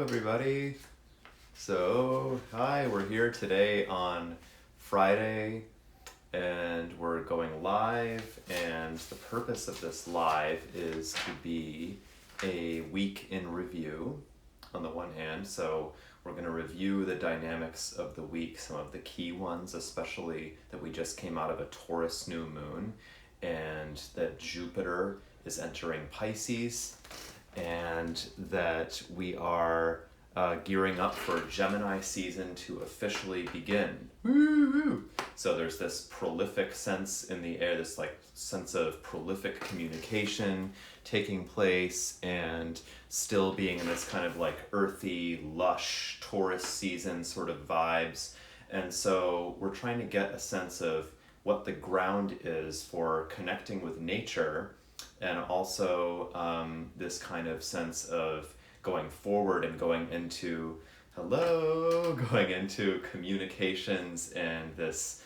everybody. Hi, we're here today on Friday and we're going live, and the purpose of this live is to be a week in review on the one hand. So we're going to review the dynamics of the week, some of the key ones, especially that we just came out of a Taurus new moon and that Jupiter is entering Pisces, and that we are gearing up for Gemini season to officially begin. Woo-hoo! So there's this prolific sense in the air, this like sense of prolific communication taking place, and still being in this kind of like earthy, lush Taurus season sort of vibes. And so we're trying to get a sense of what the ground is for connecting with nature, and also this kind of sense of going forward and going into communications, and this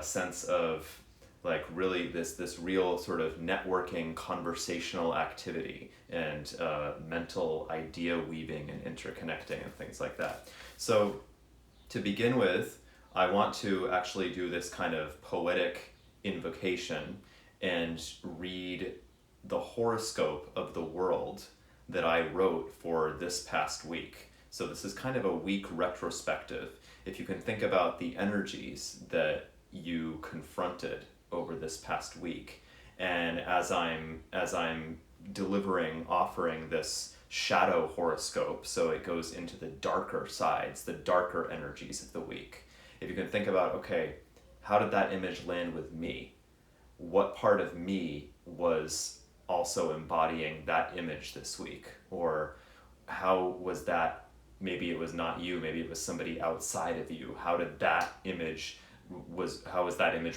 sense of like really this real sort of networking, conversational activity, and mental idea weaving and interconnecting and things like that. So to begin with, I want to actually do this kind of poetic invocation and read the horoscope of the world that I wrote for this past week. So this is kind of a week retrospective. If you can think about the energies that you confronted over this past week, and as I'm offering this shadow horoscope, so it goes into the darker sides, the darker energies of the week. If you can think about, okay, how did that image land with me? What part of me was also embodying that image this week? Or how was that, maybe it was not you, maybe it was somebody outside of you. How was that image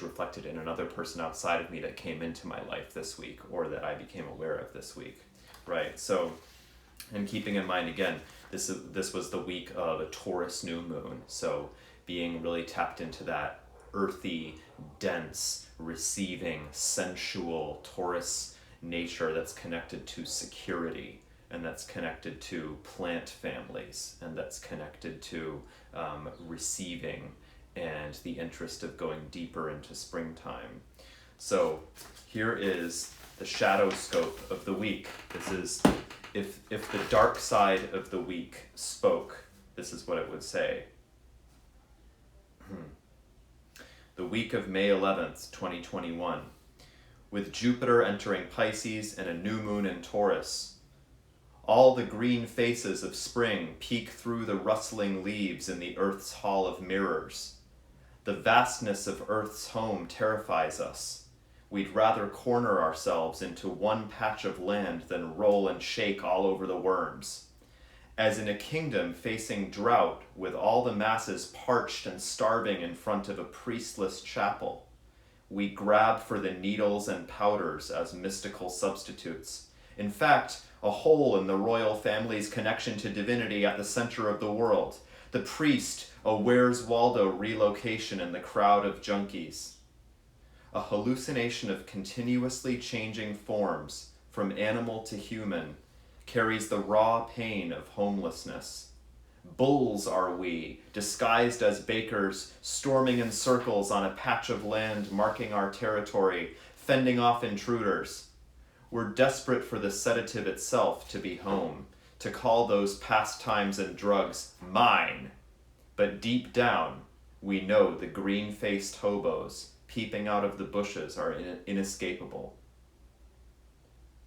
reflected in another person outside of me that came into my life this week, or that I became aware of this week, right? So, and keeping in mind, again, this was the week of a Taurus new moon, so being really tapped into that earthy, dense, receiving, sensual Taurus nature that's connected to security, and that's connected to plant families, and that's connected to receiving and the interest of going deeper into springtime. So here is the shadow scope of the week. This is, if the dark side of the week spoke, this is what it would say. The week of May 11th, 2021. With Jupiter entering Pisces and a new moon in Taurus, all the green faces of spring peek through the rustling leaves in the Earth's hall of mirrors. The vastness of Earth's home terrifies us. We'd rather corner ourselves into one patch of land than roll and shake all over the worms. As in a kingdom facing drought, with all the masses parched and starving in front of a priestless chapel, we grab for the needles and powders as mystical substitutes. In fact, a hole in the royal family's connection to divinity at the center of the world. The priest, a Where's Waldo relocation in the crowd of junkies. A hallucination of continuously changing forms, from animal to human, carries the raw pain of homelessness. Bulls are we, disguised as bakers, storming in circles on a patch of land marking our territory, fending off intruders. We're desperate for the sedative itself to be home, to call those pastimes and drugs mine. But deep down, we know the green-faced hobos peeping out of the bushes are inescapable.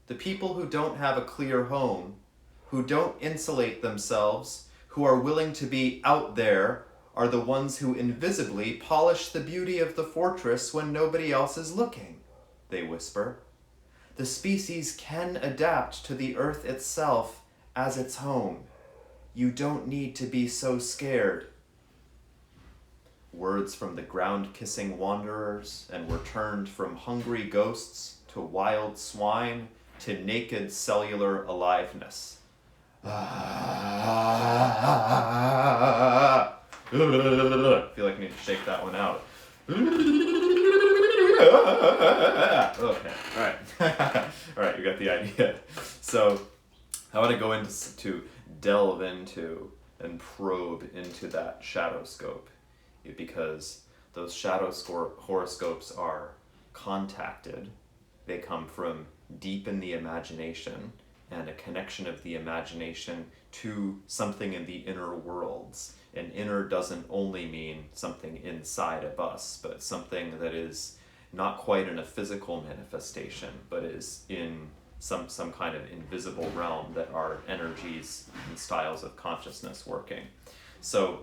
The people who don't have a clear home, who don't insulate themselves, who are willing to be out there, are the ones who invisibly polish the beauty of the fortress when nobody else is looking, they whisper. The species can adapt to the earth itself as its home. You don't need to be so scared. Words from the ground-kissing wanderers, and were turned from hungry ghosts to wild swine to naked cellular aliveness. I feel like I need to shake that one out. Okay, all right. All right, you got the idea. So I want to go into to delve into and probe into that shadow scope, because those horoscopes are contacted. They come from deep in the imagination, and a connection of the imagination to something in the inner worlds. And inner doesn't only mean something inside of us, but something that is not quite in a physical manifestation, but is in some kind of invisible realm that are energies and styles of consciousness working. So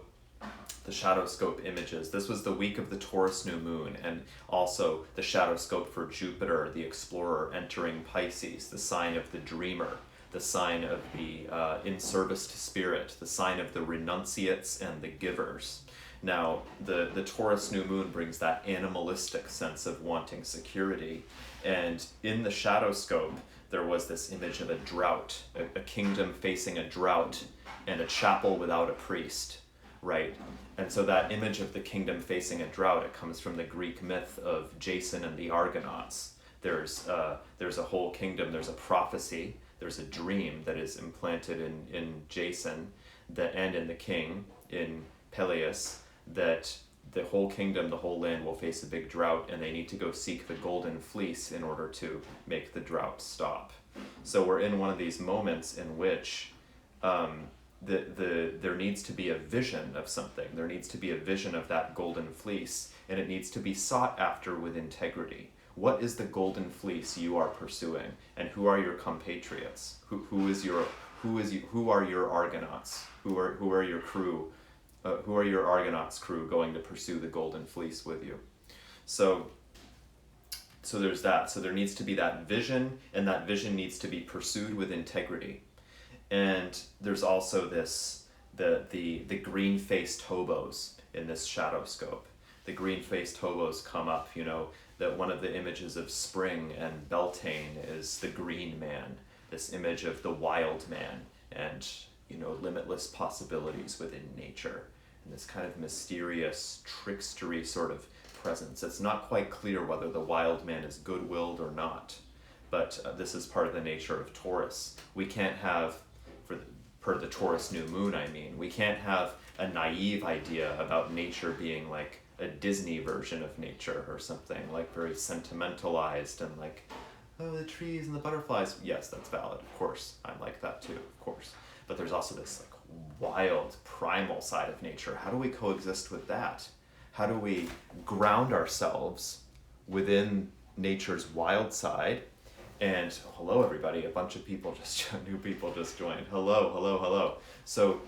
the shadow scope images, this was the week of the Taurus new moon, and also the shadow scope for Jupiter, the explorer, entering Pisces, the sign of the dreamer, the sign of the in service to spirit, the sign of the renunciates and the givers. Now, the Taurus new moon brings that animalistic sense of wanting security, and in the shadow scope, there was this image of a drought, a kingdom facing a drought, and a chapel without a priest, right? And so that image of the kingdom facing a drought, it comes from the Greek myth of Jason and the Argonauts. There's a whole kingdom, there's a prophecy, there's a dream that is implanted in Jason, and in the king, in Peleus, that the whole kingdom, the whole land will face a big drought, and they need to go seek the golden fleece in order to make the drought stop. So we're in one of these moments in which there needs to be a vision of something. There needs to be a vision of that golden fleece, and it needs to be sought after with integrity. What is the golden fleece you are pursuing, and who are your compatriots? Who are your Argonauts? Who are your crew? Who are your Argonauts crew going to pursue the golden fleece with you? So there's that. So there needs to be that vision, and that vision needs to be pursued with integrity. And there's also the green-faced hobos in this shadow scope. The green-faced hobos come up, that one of the images of spring and Beltane is the green man, this image of the wild man and, limitless possibilities within nature, and this kind of mysterious, trickstery sort of presence. It's not quite clear whether the wild man is good-willed or not, but this is part of the nature of Taurus. We can't have, per the Taurus new moon, we can't have a naive idea about nature being like a Disney version of nature or something, like very sentimentalized and like, oh, the trees and the butterflies. Yes, that's valid, of course. I'm like that too, of course. But there's also this like wild, primal side of nature. How do we coexist with that? How do we ground ourselves within nature's wild side? And hello, everybody. A bunch of new people just joined. Hello. So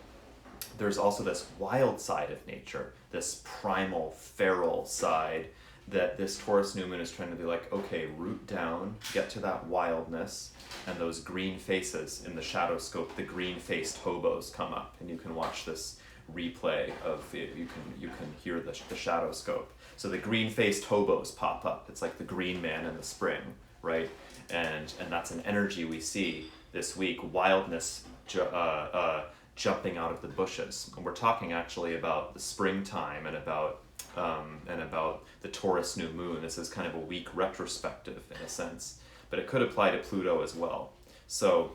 there's also this wild side of nature, this primal, feral side that this Taurus new moon is trying to be like, okay, root down, get to that wildness, and those green faces in the shadow scope, the green-faced hobos come up, and you can watch this replay of it. You can hear the shadow scope. So the green-faced hobos pop up. It's like the green man in the spring, right? And that's an energy we see this week, wildness jumping out of the bushes. And we're talking actually about the springtime and about the Taurus new moon. This is kind of a week retrospective in a sense, but it could apply to Pluto as well. So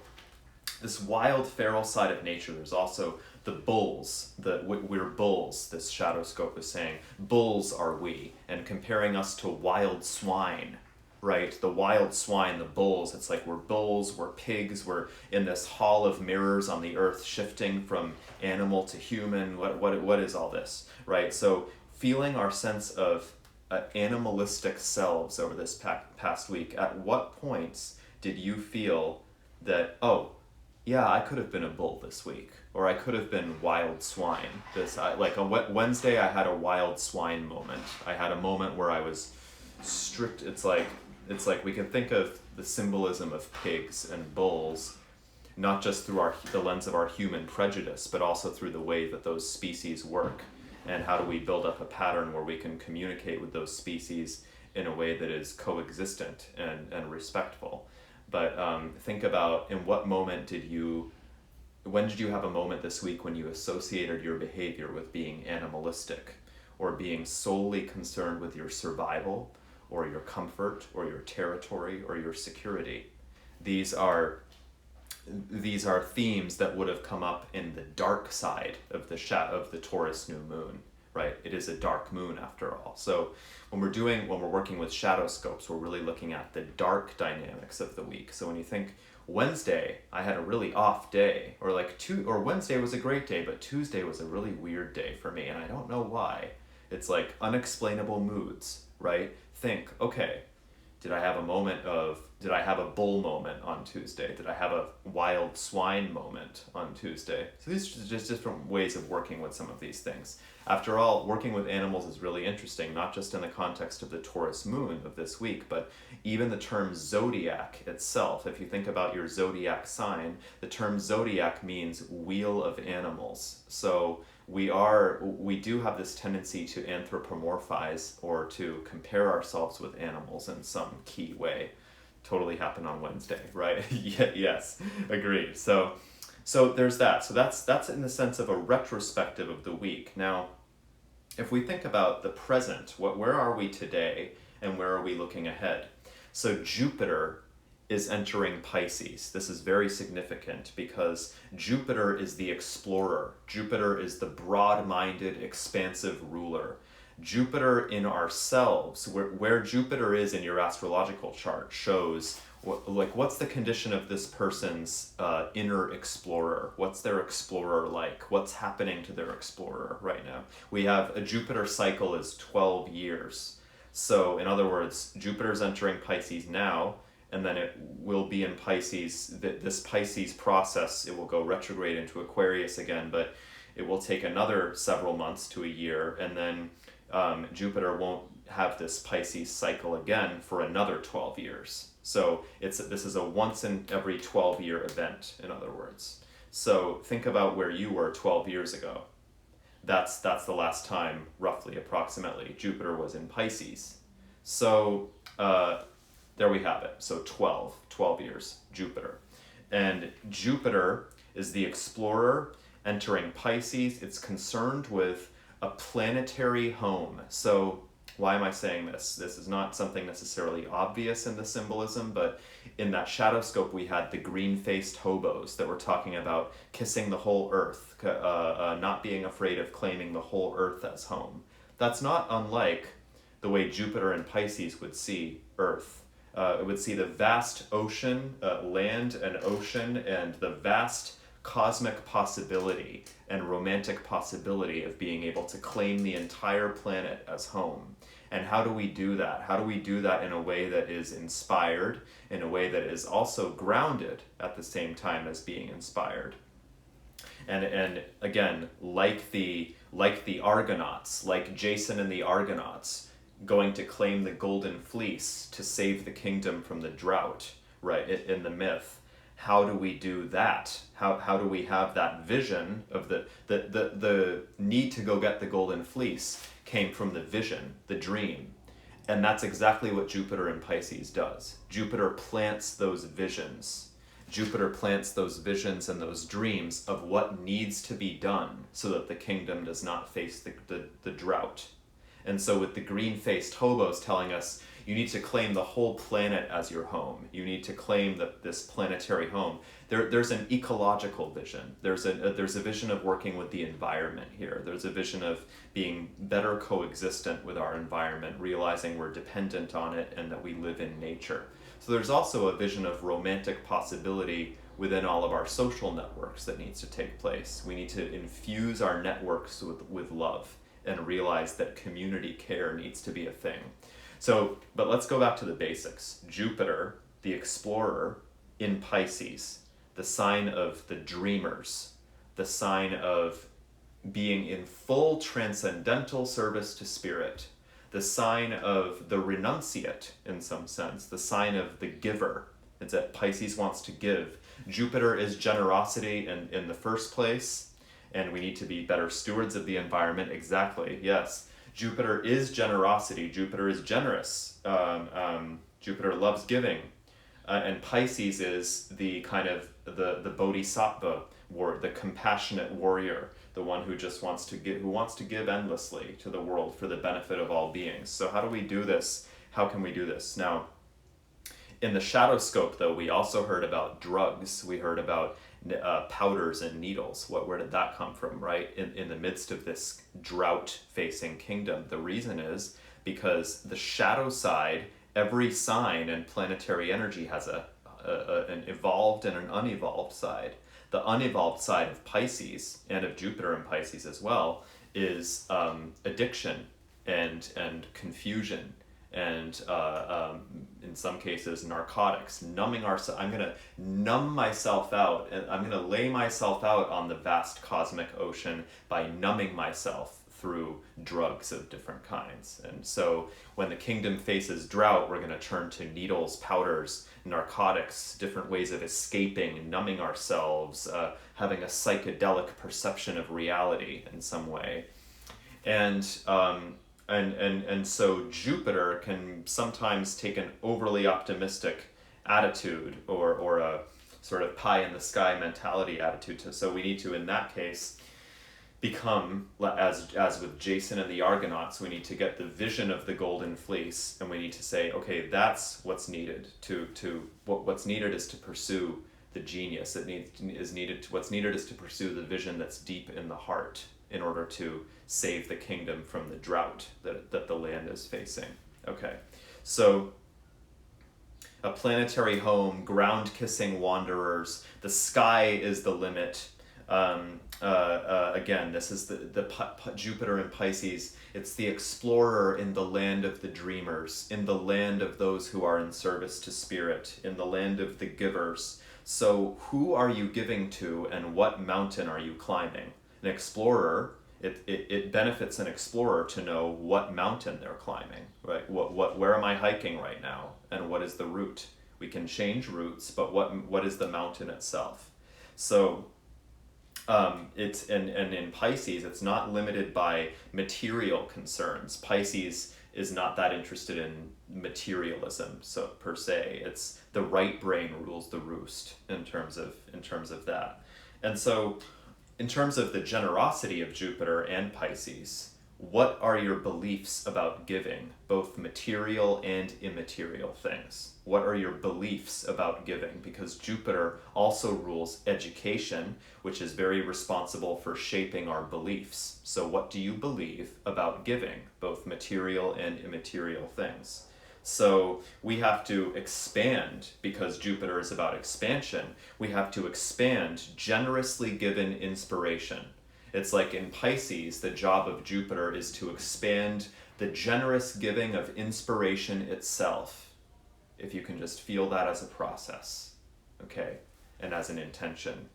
this wild feral side of nature, there's also the bulls, we're bulls, this shadow scope is saying, bulls are we, and comparing us to wild swine, right? The wild swine, the bulls, it's like we're bulls, we're pigs, we're in this hall of mirrors on the earth, shifting from animal to human. What is all this, right? So feeling our sense of animalistic selves over this past week, at what points did you feel that, oh, yeah, I could have been a bull this week, or I could have been wild swine. Like on Wednesday, I had a wild swine moment. I had a moment where I was strict. It's like we can think of the symbolism of pigs and bulls, not just through the lens of our human prejudice, but also through the way that those species work, and how do we build up a pattern where we can communicate with those species in a way that is coexistent and respectful. But think about, in what moment when did you have a moment this week when you associated your behavior with being animalistic, or being solely concerned with your survival, or your comfort, or your territory, or your security? These are these are themes that would have come up in the dark side of the Taurus new moon, right? It is a dark moon after all. So when we're working with shadow scopes, we're really looking at the dark dynamics of the week. So when you think Wednesday, I had a really off day, or Wednesday was a great day, but Tuesday was a really weird day for me, and I don't know why. It's like unexplainable moods, right? Think, okay, did I have a bull moment on Tuesday? Did I have a wild swine moment on Tuesday? So these are just different ways of working with some of these things. After all, working with animals is really interesting, not just in the context of the Taurus moon of this week, but even the term zodiac itself. If you think about your zodiac sign, the term zodiac means wheel of animals. So we do have this tendency to anthropomorphize or to compare ourselves with animals in some key way. Totally happened on Wednesday, right? Yes, agreed. So there's that. So that's in the sense of a retrospective of the week. Now, if we think about the present, where are we today and where are we looking ahead? So Jupiter is entering Pisces. This is very significant because Jupiter is the explorer. Jupiter is the broad-minded, expansive ruler. Jupiter in ourselves, where Jupiter is in your astrological chart, shows what's the condition of this person's inner explorer? What's their explorer like? What's happening to their explorer right now? We have a Jupiter cycle is 12 years. So in other words, Jupiter's entering Pisces now, and then it will be in Pisces, this Pisces process, it will go retrograde into Aquarius again, but it will take another several months to a year, and then Jupiter won't have this Pisces cycle again for another 12 years. So this is a once in every 12-year event, in other words. So think about where you were 12 years ago. That's the last time, roughly, approximately, Jupiter was in Pisces. So there we have it. So 12 years, Jupiter. And Jupiter is the explorer entering Pisces. It's concerned with a planetary home. So why am I saying this? This is not something necessarily obvious in the symbolism, but in that shadow scope we had the green-faced hobos that were talking about kissing the whole earth, not being afraid of claiming the whole earth as home. That's not unlike the way Jupiter and Pisces would see Earth. It would see the vast ocean, land and ocean, and the vast cosmic possibility and romantic possibility of being able to claim the entire planet as home. And how do we do that? How do we do that in a way that is inspired, in a way that is also grounded at the same time as being inspired? And again, like the Argonauts, like Jason and the Argonauts, going to claim the golden fleece to save the kingdom from the drought, right, in the myth. How do we do that? How do we have that vision of the need to go get the golden fleece came from the vision, the dream. And that's exactly what Jupiter in Pisces does. Jupiter plants those visions. Jupiter plants those visions and those dreams of what needs to be done so that the kingdom does not face the drought. And so with the green-faced hobos telling us, you need to claim the whole planet as your home. You need to claim this planetary home. There's an ecological vision. There's a vision of working with the environment here. There's a vision of being better coexistent with our environment, realizing we're dependent on it and that we live in nature. So there's also a vision of romantic possibility within all of our social networks that needs to take place. We need to infuse our networks with love and realize that community care needs to be a thing. So, but let's go back to the basics. Jupiter, the explorer in Pisces, the sign of the dreamers, the sign of being in full transcendental service to spirit, the sign of the renunciate in some sense, the sign of the giver. It's that Pisces wants to give. Jupiter is generosity in the first place, and we need to be better stewards of the environment. Exactly, yes. Jupiter is generosity. Jupiter is generous. Jupiter loves giving. And Pisces is the kind of the bodhisattva, the compassionate warrior, the one who just wants to give endlessly to the world for the benefit of all beings. So how do we do this? How can we do this? Now, In the shadow scope, though, we also heard about drugs. We heard about powders and needles. Where did that come from, right? In the midst of this drought-facing kingdom. The reason is because the shadow side, every sign in planetary energy has an evolved and an unevolved side. The unevolved side of Pisces, and of Jupiter in Pisces as well, is addiction and confusion, and in some cases narcotics, numbing ourselves. I'm going to numb myself out, and I'm going to lay myself out on the vast cosmic ocean by numbing myself through drugs of different kinds. And so when the kingdom faces drought, we're going to turn to needles, powders, narcotics, different ways of escaping, numbing ourselves, having a psychedelic perception of reality in some way. And so Jupiter can sometimes take an overly optimistic attitude, or a sort of pie in the sky mentality attitude. So we need to, in that case, become, as with Jason and the Argonauts, we need to get the vision of the golden fleece, and we need to say, okay, that's what's needed. What's needed is to pursue the genius. What's needed is to pursue the vision that's deep in the heart, in order to save the kingdom from the drought that the land is facing. Okay, so a planetary home, ground-kissing wanderers, the sky is the limit. Again, this is the Jupiter in Pisces. It's the explorer in the land of the dreamers, in the land of those who are in service to spirit, in the land of the givers. So who are you giving to, and what mountain are you climbing? An explorer, it benefits an explorer to know what mountain they're climbing, right? Where am I hiking right now, and what is the route? We can change routes, but what is the mountain itself? So it's and in Pisces, it's not limited by material concerns. Pisces is not that interested in materialism, so per se. It's the right brain rules the roost in terms of that. And so in terms of the generosity of Jupiter and Pisces, what are your beliefs about giving, both material and immaterial things? What are your beliefs about giving? Because Jupiter also rules education, which is very responsible for shaping our beliefs. So what do you believe about giving, both material and immaterial things? So we have to expand, because Jupiter is about expansion. We have to expand generously given inspiration. It's like in Pisces, the job of Jupiter is to expand the generous giving of inspiration itself, if you can just feel that as a process, okay, and as an intention.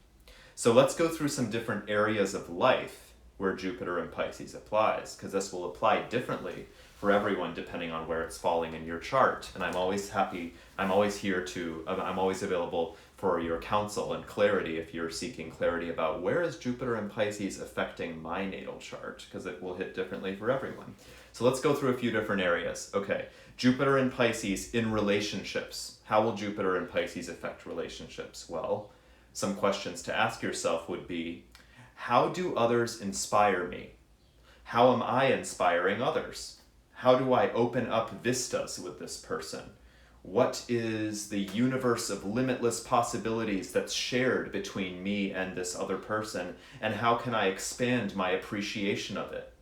So let's go through some different areas of life where Jupiter in Pisces applies, because this will apply differently for everyone depending on where it's falling in your chart. And I'm always available for your counsel and clarity if you're seeking clarity about where is Jupiter in Pisces affecting my natal chart, because it will hit differently for everyone. So let's go through a few different areas. Okay, Jupiter in Pisces in relationships. How will Jupiter in Pisces affect relationships? Well, some questions to ask yourself would be, how do others inspire me? How am I inspiring others? How do I open up vistas with this person? What is the universe of limitless possibilities that's shared between me and this other person? And how can I expand my appreciation of it?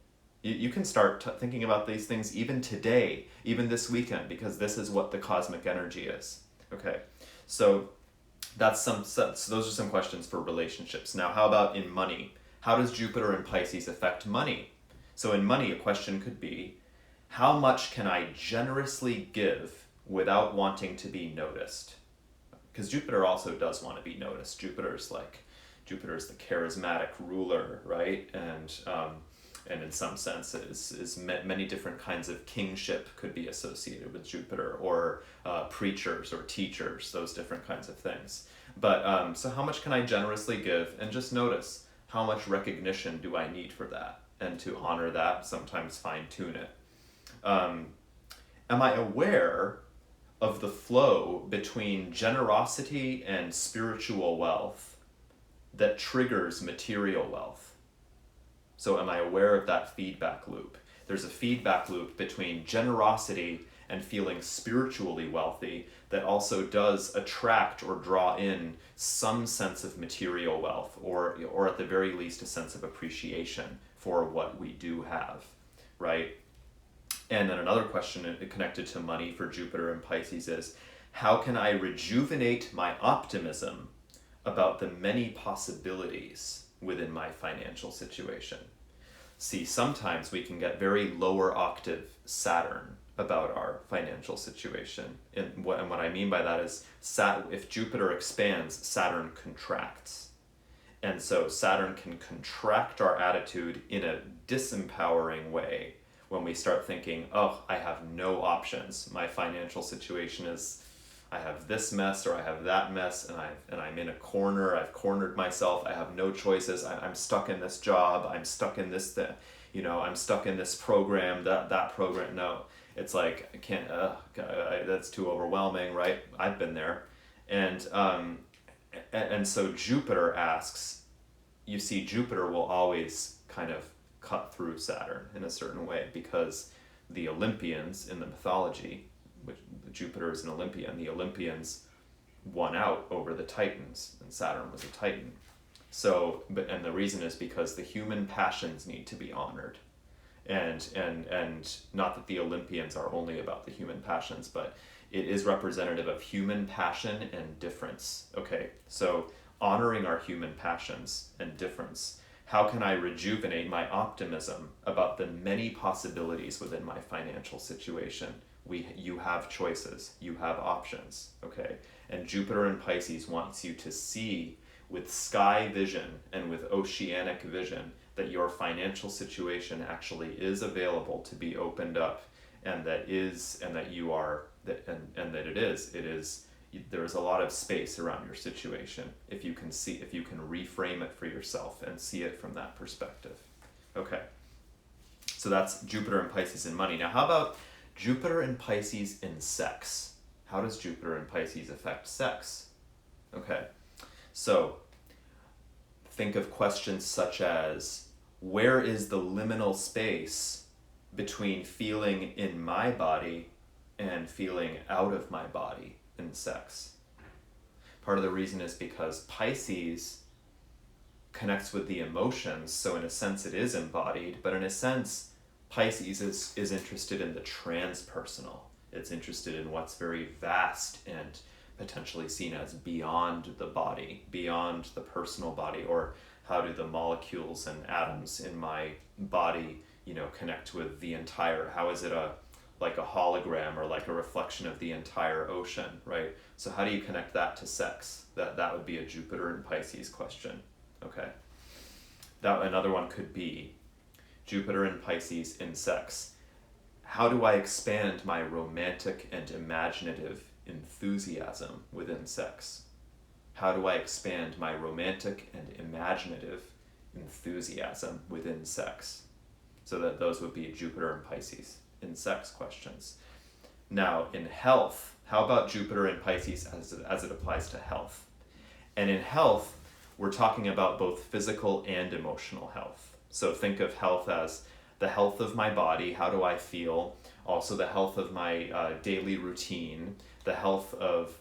You can start thinking about these things even today, even this weekend, because this is what the cosmic energy is. Okay, so those are some questions for relationships. Now, how about in money? How does Jupiter in Pisces affect money? So in money, a question could be, how much can I generously give without wanting to be noticed? Because Jupiter also does want to be noticed. Jupiter's the charismatic ruler, right? And in some sense, many different kinds of kingship could be associated with Jupiter, or preachers or teachers, those different kinds of things. But so how much can I generously give? And just notice, how much recognition do I need for that? And to honor that, sometimes fine-tune it. Am I aware of the flow between generosity and spiritual wealth that triggers material wealth? So am I aware of that feedback loop? There's a feedback loop between generosity and feeling spiritually wealthy that also does attract or draw in some sense of material wealth, or at the very least a sense of appreciation for what we do have, right? And then another question connected to money for Jupiter and Pisces is, how can I rejuvenate my optimism about the many possibilities within my financial situation? See, sometimes we can get very lower octave Saturn about our financial situation. And what I mean by that is, if Jupiter expands, Saturn contracts. And so Saturn can contract our attitude in a disempowering way when we start thinking, oh, I have no options. My financial situation is, I have this mess or I have that mess, and I'm in a corner. I've cornered myself. I have no choices. I'm stuck in this job. I'm stuck in this thing. I'm stuck in this program, that program. No, it's like, I can't, that's too overwhelming, right? I've been there. And so Jupiter asks, you see, Jupiter will always kind of cut through Saturn in a certain way, because the Olympians in the mythology, which Jupiter is an Olympian, the Olympians won out over the Titans, and Saturn was a Titan. So, and the reason is because the human passions need to be honored. And not that the Olympians are only about the human passions, but it is representative of human passion and difference. Okay, so honoring our human passions and difference. How can I rejuvenate my optimism about the many possibilities within my financial situation? You have choices, you have options, okay? And Jupiter in Pisces wants you to see with sky vision and with oceanic vision that your financial situation actually is available to be opened up, and that it is, there is a lot of space around your situation if you can reframe it for yourself and see it from that perspective. Okay, so that's Jupiter and Pisces in money. Now, how about Jupiter and Pisces in sex? How does Jupiter and Pisces affect sex? Okay, so think of questions such as, where is the liminal space between feeling in my body and feeling out of my body in sex? Part of the reason is because Pisces connects with the emotions, so in a sense it is embodied, but in a sense Pisces is interested in the transpersonal. It's interested in what's very vast and potentially seen as beyond the body, beyond the personal body, or how do the molecules and atoms in my body, connect with the entire, how is it like a hologram or like a reflection of the entire ocean, right? So how do you connect that to sex? That would be a Jupiter and Pisces question, okay? Another one could be Jupiter and Pisces in sex. How do I expand my romantic and imaginative enthusiasm within sex? How do I expand my romantic and imaginative enthusiasm within sex? So that those would be Jupiter and Pisces in sex questions. Now, in health, how about Jupiter and Pisces as it applies to health? And in health, we're talking about both physical and emotional health. So think of health as the health of my body, how do I feel? Also the health of my daily routine, the health of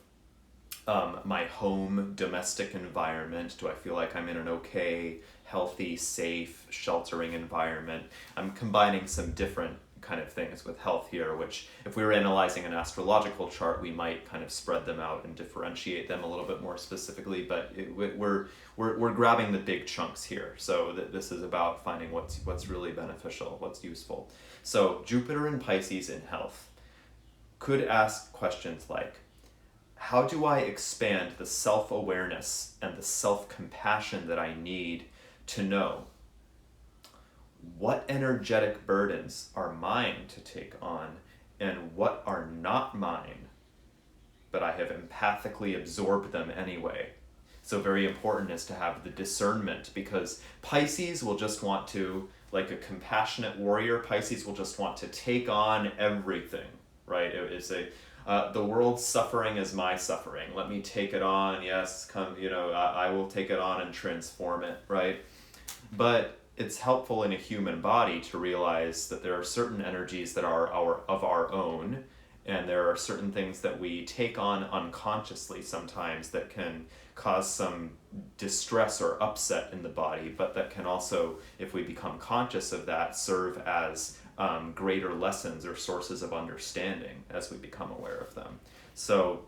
my home, domestic environment. Do I feel like I'm in an okay, healthy, safe, sheltering environment? I'm combining some different kind of things with health here, which if we were analyzing an astrological chart, we might kind of spread them out and differentiate them a little bit more specifically, but we're grabbing the big chunks here. So this is about finding what's really beneficial, what's useful. So Jupiter and Pisces in health could ask questions like, how do I expand the self-awareness and the self-compassion that I need to know what energetic burdens are mine to take on and what are not mine, but I have empathically absorbed them anyway? So very important is to have the discernment, because Pisces will just want to, like a compassionate warrior, Pisces will just want to take on everything, right? It's the world's suffering is my suffering. Let me take it on. Yes, I will take it on and transform it, right? But it's helpful in a human body to realize that there are certain energies that are of our own, And there are certain things that we take on unconsciously sometimes that can cause some distress or upset in the body, but that can also, if we become conscious of that, serve as greater lessons or sources of understanding as we become aware of them. So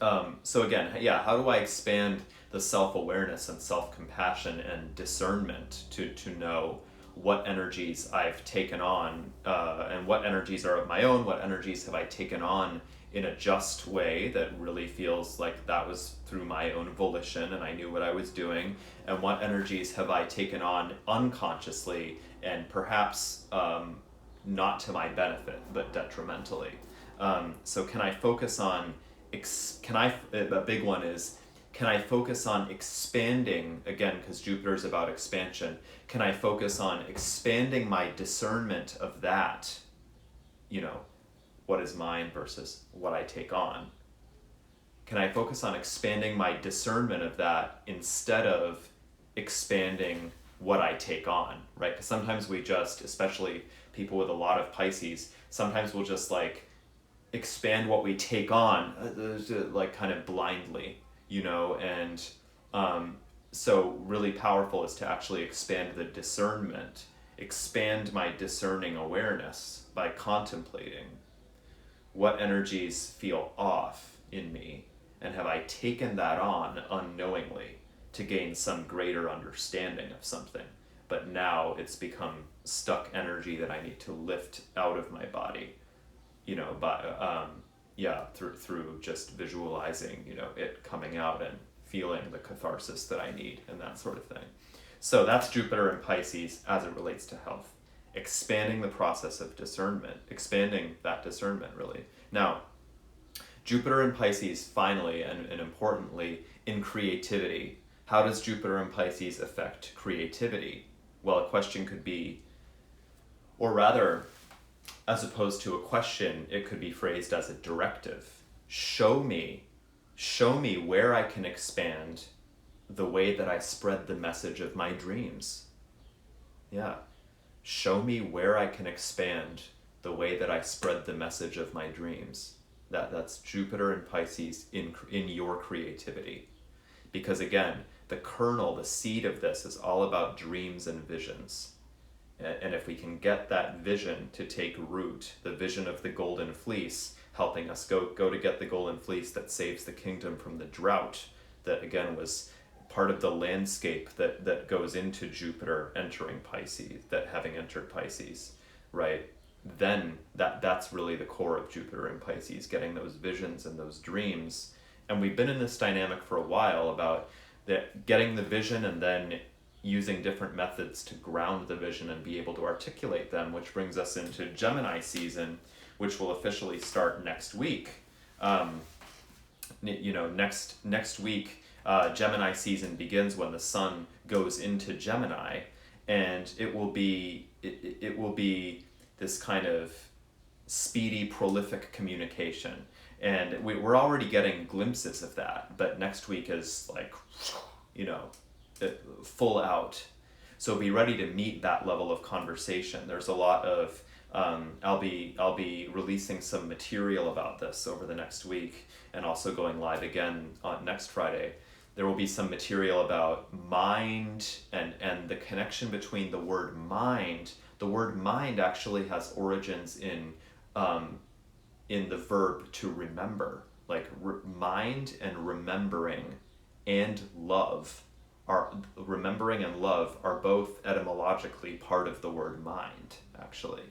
again, yeah, how do I expand the self-awareness and self-compassion and discernment to know what energies I've taken on, and what energies are of my own, what energies have I taken on in a just way that really feels like that was through my own volition and I knew what I was doing, and what energies have I taken on unconsciously and perhaps not to my benefit but detrimentally. So can I focus on a big one is, can I focus on expanding, again, because Jupiter is about expansion, can I focus on expanding my discernment of that, what is mine versus what I take on? Can I focus on expanding my discernment of that instead of expanding what I take on, right? Because sometimes we just, especially people with a lot of Pisces, sometimes we'll just expand what we take on, kind of blindly, and so really powerful is to actually expand the discernment, expand my discerning awareness by contemplating what energies feel off in me, and have I taken that on unknowingly to gain some greater understanding of something, but now it's become stuck energy that I need to lift out of my body, through just visualizing, it coming out and feeling the catharsis that I need and that sort of thing. So that's Jupiter in Pisces as it relates to health. Expanding the process of discernment, expanding that discernment really. Now, Jupiter in Pisces finally and importantly in creativity. How does Jupiter in Pisces affect creativity? Well, a question could be, or rather, as opposed to a question, it could be phrased as a directive. Show me where I can expand the way that I spread the message of my dreams. Yeah. Show me where I can expand the way that I spread the message of my dreams. That's Jupiter in Pisces in your creativity. Because again, the kernel, the seed of this is all about dreams and visions. And if we can get that vision to take root, the vision of the golden fleece, helping us go to get the golden fleece that saves the kingdom from the drought, that again was part of the landscape that goes into Jupiter entering Pisces, that having entered Pisces, right? Then that's really the core of Jupiter in Pisces, getting those visions and those dreams. And we've been in this dynamic for a while about getting the vision and then using different methods to ground the vision and be able to articulate them, which brings us into Gemini season, which will officially start next week. Next week, Gemini season begins when the sun goes into Gemini, and it will be this kind of speedy, prolific communication. And we're already getting glimpses of that, but next week is full out. So be ready to meet that level of conversation. There's a lot of I'll be releasing some material about this over the next week, and also going live again on next Friday. There will be some material about mind and the connection between the word mind. The word mind actually has origins in the verb to remember. Mind and remembering and love remembering and love are both etymologically part of the word mind, actually.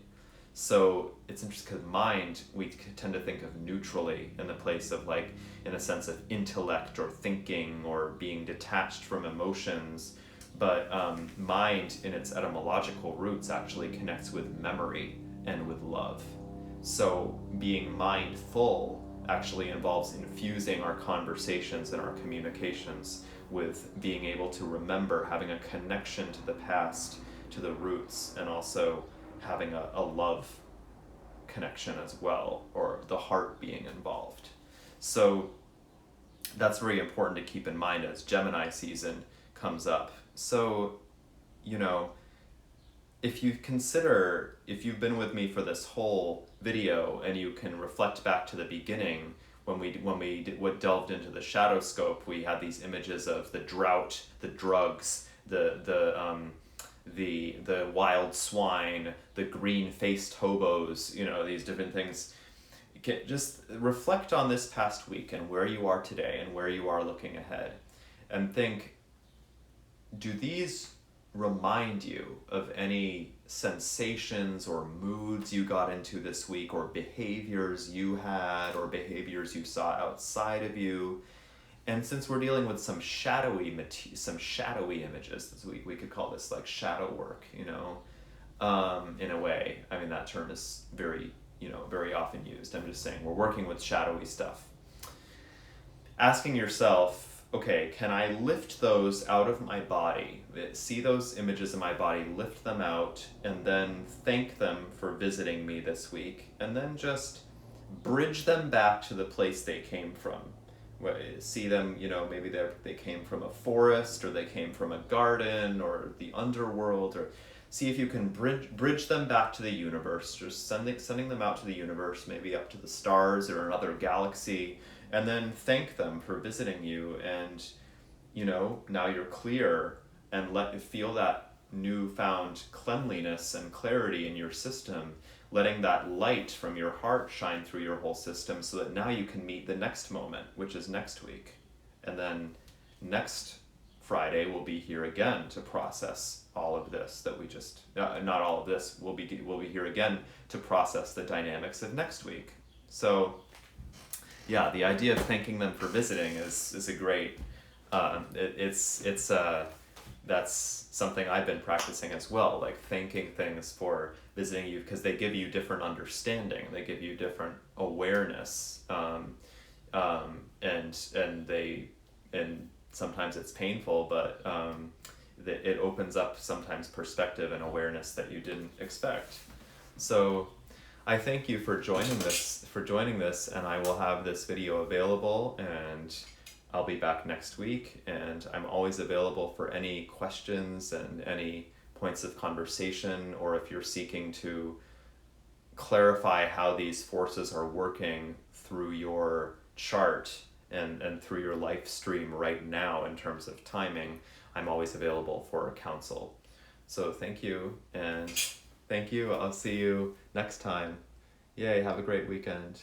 So it's interesting because mind, we tend to think of neutrally in the place of in a sense of intellect or thinking or being detached from emotions. But mind in its etymological roots actually connects with memory and with love. So being mindful actually involves infusing our conversations and our communications with being able to remember, having a connection to the past, to the roots, and also having a love connection as well, or the heart being involved. So that's very important to keep in mind as Gemini season comes up. So, if you consider, if you've been with me for this whole video and you can reflect back to the beginning, when what delved into the shadow scope, we had these images of the drought, the drugs, the wild swine, the green-faced hobos, these different things. Just reflect on this past week and where you are today and where you are looking ahead, and think, do these remind you of any sensations or moods you got into this week, or behaviors you had, or behaviors you saw outside of you? And since we're dealing with some shadowy images this week, we could call this like shadow work, in a way. I mean, that term is very often used. I'm just saying we're working with shadowy stuff. Asking yourself, okay, can I lift those out of my body? See those images in my body, lift them out, and then thank them for visiting me this week, and then just bridge them back to the place they came from. See them, maybe they came from a forest, or they came from a garden, or the underworld, or see if you can bridge them back to the universe, just sending them out to the universe, maybe up to the stars or another galaxy, and then thank them for visiting you. And now you're clear, and feel that newfound cleanliness and clarity in your system, letting that light from your heart shine through your whole system, so that now you can meet the next moment, which is next week. And then next Friday we'll be here again to process all of this that we just not all of this, we'll be here again to process the dynamics of next week. So yeah, the idea of thanking them for visiting is a great, that's something I've been practicing as well, like thanking things for visiting you, because they give you different understanding, they give you different awareness, and sometimes it's painful, but it opens up sometimes perspective and awareness that you didn't expect. So I thank you for joining this, and I will have this video available, and I'll be back next week, and I'm always available for any questions and any points of conversation, or if you're seeking to clarify how these forces are working through your chart and through your life stream right now in terms of timing, I'm always available for a counsel. So thank you, and thank you. I'll see you next time. Yay, have a great weekend.